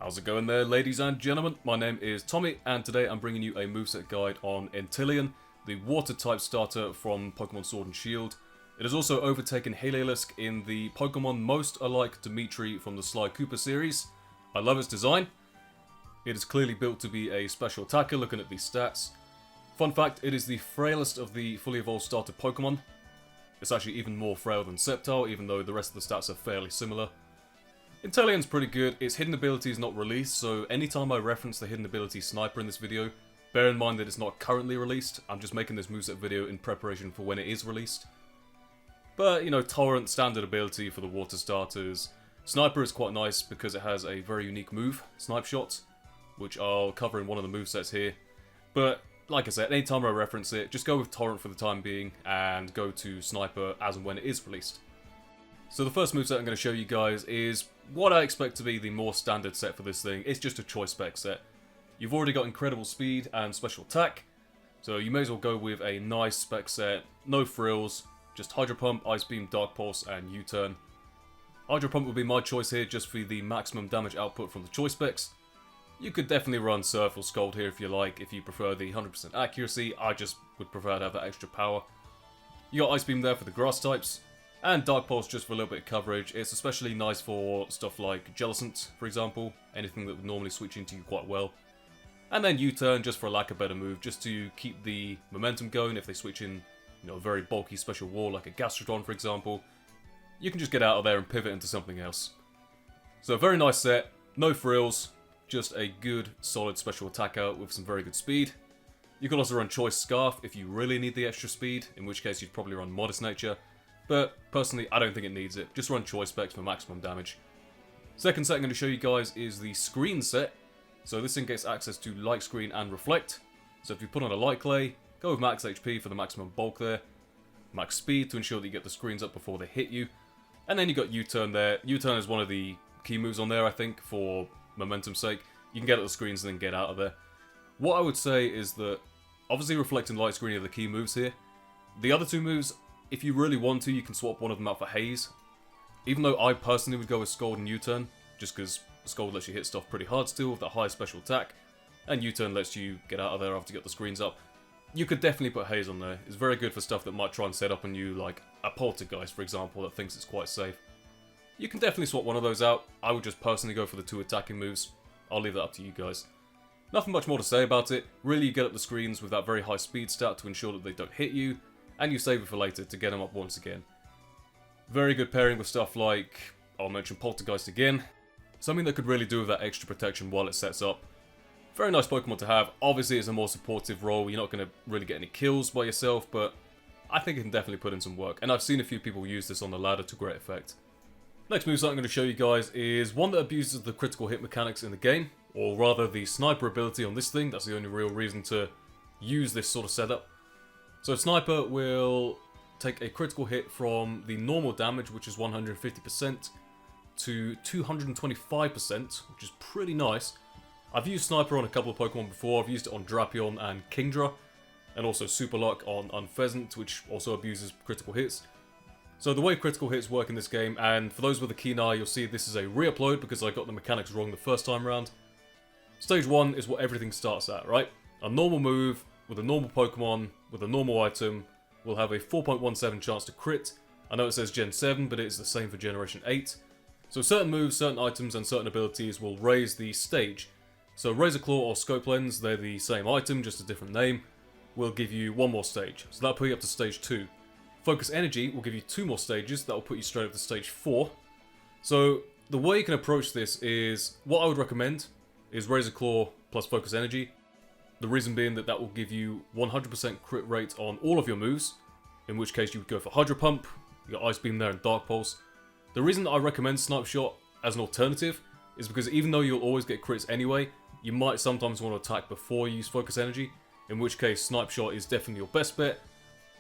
How's it going there, ladies and gentlemen? My name is Tommy, and today I'm bringing you a moveset guide on Inteleon, the water-type starter from Pokemon Sword and Shield. It has also overtaken Heliolisk in the Pokemon most alike Dimitri from the Sly Cooper series. I love its design. It is clearly built to be a special attacker, looking at these stats. Fun fact, it is the frailest of the fully evolved starter Pokemon. It's actually even more frail than Sceptile, even though the rest of the stats are fairly similar. Inteleon's pretty good. Its hidden ability is not released, so anytime I reference the hidden ability Sniper in this video, bear in mind that it's not currently released. I'm just making this moveset video in preparation for when it is released. But, you know, Torrent, standard ability for the water starters. Sniper is quite nice because it has a very unique move, Snipe Shot, which I'll cover in one of the movesets here. But, like I said, anytime I reference it, just go with Torrent for the time being, and go to Sniper as and when it is released. So the first moveset I'm going to show you guys is what I expect to be the more standard set for this thing. It's just a choice spec set. You've already got incredible speed and special attack, so you may as well go with a nice spec set, no frills, just Hydro Pump, Ice Beam, Dark Pulse, and U-Turn. Hydro Pump would be my choice here just for the maximum damage output from the choice specs. You could definitely run Surf or Scald here if you like, if you prefer the 100% accuracy. I just would prefer to have that extra power. You got Ice Beam there for the grass types. And Dark Pulse just for a little bit of coverage. It's especially nice for stuff like Jellicent, for example. Anything that would normally switch into you quite well. And then U-Turn just for a lack of better move, just to keep the momentum going if they switch in, you know, a very bulky special wall like a Gastrodon, for example. You can just get out of there and pivot into something else. So a very nice set, no frills, just a good solid special attacker with some very good speed. You can also run Choice Scarf if you really need the extra speed, in which case you'd probably run Modest Nature. But, personally, I don't think it needs it. Just run Choice Specs for maximum damage. Second set I'm going to show you guys is the Screen set. So this thing gets access to Light Screen and Reflect. So if you put on a Light Clay, go with max HP for the maximum bulk there. Max speed to ensure that you get the screens up before they hit you. And then you got U-Turn there. U-Turn is one of the key moves on there, I think, for momentum's sake. You can get at the screens and then get out of there. What I would say is that, obviously Reflect and Light Screen are the key moves here. The other two moves, if you really want to, you can swap one of them out for Haze. Even though I personally would go with Scald and U-Turn, just because Scald lets you hit stuff pretty hard still with that high special attack, and U-Turn lets you get out of there after you get the screens up. You could definitely put Haze on there. It's very good for stuff that might try and set up on you, like a Poltergeist, for example, that thinks it's quite safe. You can definitely swap one of those out. I would just personally go for the two attacking moves. I'll leave that up to you guys. Nothing much more to say about it. Really, you get up the screens with that very high speed stat to ensure that they don't hit you, and you save it for later to get them up once again. Very good pairing with stuff like, I'll mention Poltergeist again, something that could really do with that extra protection while it sets up. Very nice Pokemon to have. Obviously it's a more supportive role, you're not going to really get any kills by yourself, but I think it can definitely put in some work, and I've seen a few people use this on the ladder to great effect. Next moveset I'm going to show you guys is one that abuses the critical hit mechanics in the game, or rather the Sniper ability on this thing. That's the only real reason to use this sort of setup. So Sniper will take a critical hit from the normal damage, which is 150%, to 225%, which is pretty nice. I've used Sniper on a couple of Pokemon before. I've used it on Drapion and Kingdra, and also Super Luck on Unpheasant, which also abuses critical hits. So the way critical hits work in this game, and for those with a keen eye, you'll see this is a re-upload because I got the mechanics wrong the first time around. Stage 1 is what everything starts at, right? A normal move with a normal Pokemon, with a normal item, will have a 4.17 chance to crit. I know it says Gen 7, but it is the same for Generation 8. So certain moves, certain items, and certain abilities will raise the stage. So Razor Claw or Scope Lens, they're the same item, just a different name, will give you one more stage. So that'll put you up to stage 2. Focus Energy will give you 2 more stages, that will put you straight up to stage 4. So the way you can approach this is, what I would recommend is Razor Claw plus Focus Energy. The reason being that that will give you 100% crit rate on all of your moves, in which case you would go for Hydro Pump, you got Ice Beam there and Dark Pulse. The reason that I recommend Snipe Shot as an alternative is because even though you'll always get crits anyway, you might sometimes want to attack before you use Focus Energy, in which case Snipe Shot is definitely your best bet,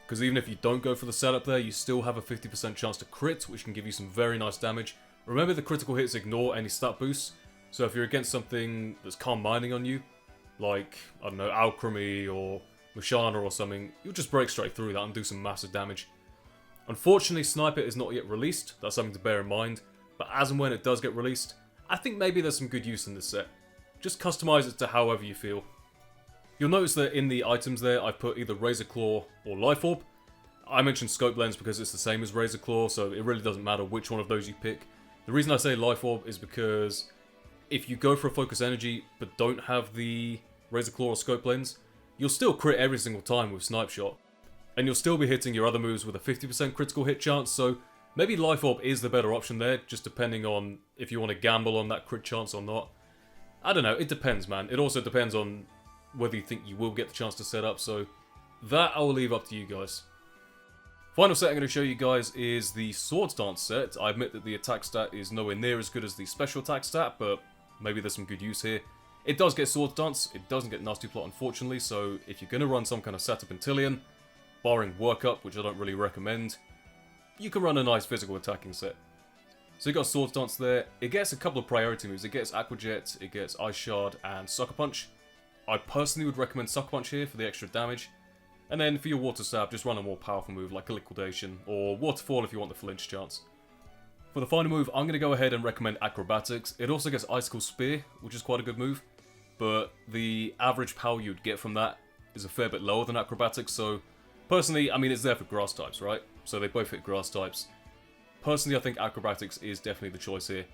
because even if you don't go for the setup there, you still have a 50% chance to crit, which can give you some very nice damage. Remember, the critical hits ignore any stat boosts, so if you're against something that's Calm Minding on you, like, I don't know, Alchemy or Mushana or something, you'll just break straight through that and do some massive damage. Unfortunately, Sniper is not yet released, that's something to bear in mind, but as and when it does get released, I think maybe there's some good use in this set. Just customize it to however you feel. You'll notice that in the items there, I've put either Razor Claw or Life Orb. I mentioned Scope Lens because it's the same as Razor Claw, so it really doesn't matter which one of those you pick. The reason I say Life Orb is because if you go for a Focus Energy but don't have the Razor Claw or Scope Lens, you'll still crit every single time with Snipe Shot. And you'll still be hitting your other moves with a 50% critical hit chance, so maybe Life Orb is the better option there, just depending on if you want to gamble on that crit chance or not. I don't know, it depends, man. It also depends on whether you think you will get the chance to set up, so that I will leave up to you guys. Final set I'm going to show you guys is the Swords Dance set. I admit that the attack stat is nowhere near as good as the special attack stat, but maybe there's some good use here. It does get Swords Dance, it doesn't get Nasty Plot unfortunately, so if you're going to run some kind of setup Inteleon, barring Workup, which I don't really recommend, you can run a nice physical attacking set. So you got Swords Dance there. It gets a couple of priority moves. It gets Aqua Jet, it gets Ice Shard, and Sucker Punch. I personally would recommend Sucker Punch here for the extra damage. And then for your Water Stab, just run a more powerful move like a Liquidation, or Waterfall if you want the flinch chance. For the final move, I'm going to go ahead and recommend Acrobatics. It also gets Icicle Spear, which is quite a good move, but the average power you'd get from that is a fair bit lower than Acrobatics, so personally, I mean, it's there for grass types, right? So they both hit grass types. Personally, I think Acrobatics is definitely the choice here.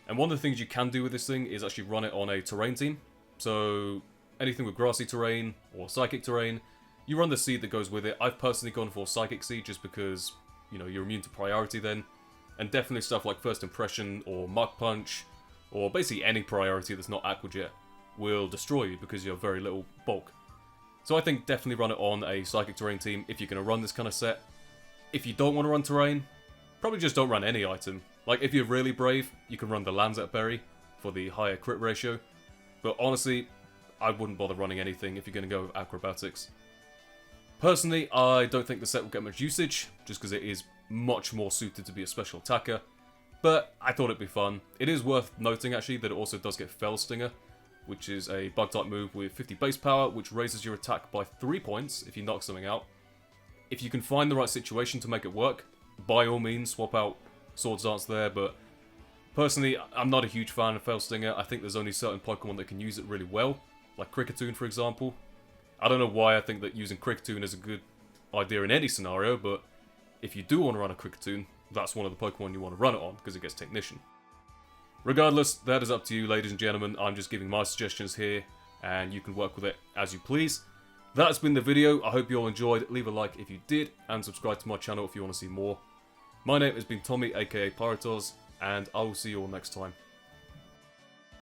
And one of the things you can do with this thing is actually run it on a terrain team. So anything with grassy terrain or psychic terrain, you run the seed that goes with it. I've personally gone for Psychic Seed just because, you know, you're immune to priority then. And definitely stuff like First Impression or Mach Punch, or basically any priority that's not Aqua Jet, will destroy you because you have very little bulk. So I think definitely run it on a Psychic Terrain team if you're going to run this kind of set. If you don't want to run Terrain, probably just don't run any item. Like, if you're really brave, you can run the Landsat Berry for the higher crit ratio. But honestly, I wouldn't bother running anything if you're going to go with Acrobatics. Personally, I don't think the set will get much usage, just because it is much more suited to be a special attacker. But I thought it'd be fun. It is worth noting, actually, that it also does get Fell Stinger, which is a bug-type move with 50 base power, which raises your attack by 3 points if you knock something out. If you can find the right situation to make it work, by all means, swap out Swords Dance there, but personally, I'm not a huge fan of Fell Stinger. I think there's only certain Pokemon that can use it really well, like Kricketune, for example. I don't know why I think that using Kricketune is a good idea in any scenario, but if you do want to run a Kricketune, that's one of the Pokemon you want to run it on, because it gets Technician. Regardless, that is up to you, ladies and gentlemen. I'm just giving my suggestions here, and you can work with it as you please. That's been the video. I hope you all enjoyed. Leave a like if you did, and subscribe to my channel if you want to see more. My name has been Tommy, aka Pyrotoz, and I will see you all next time.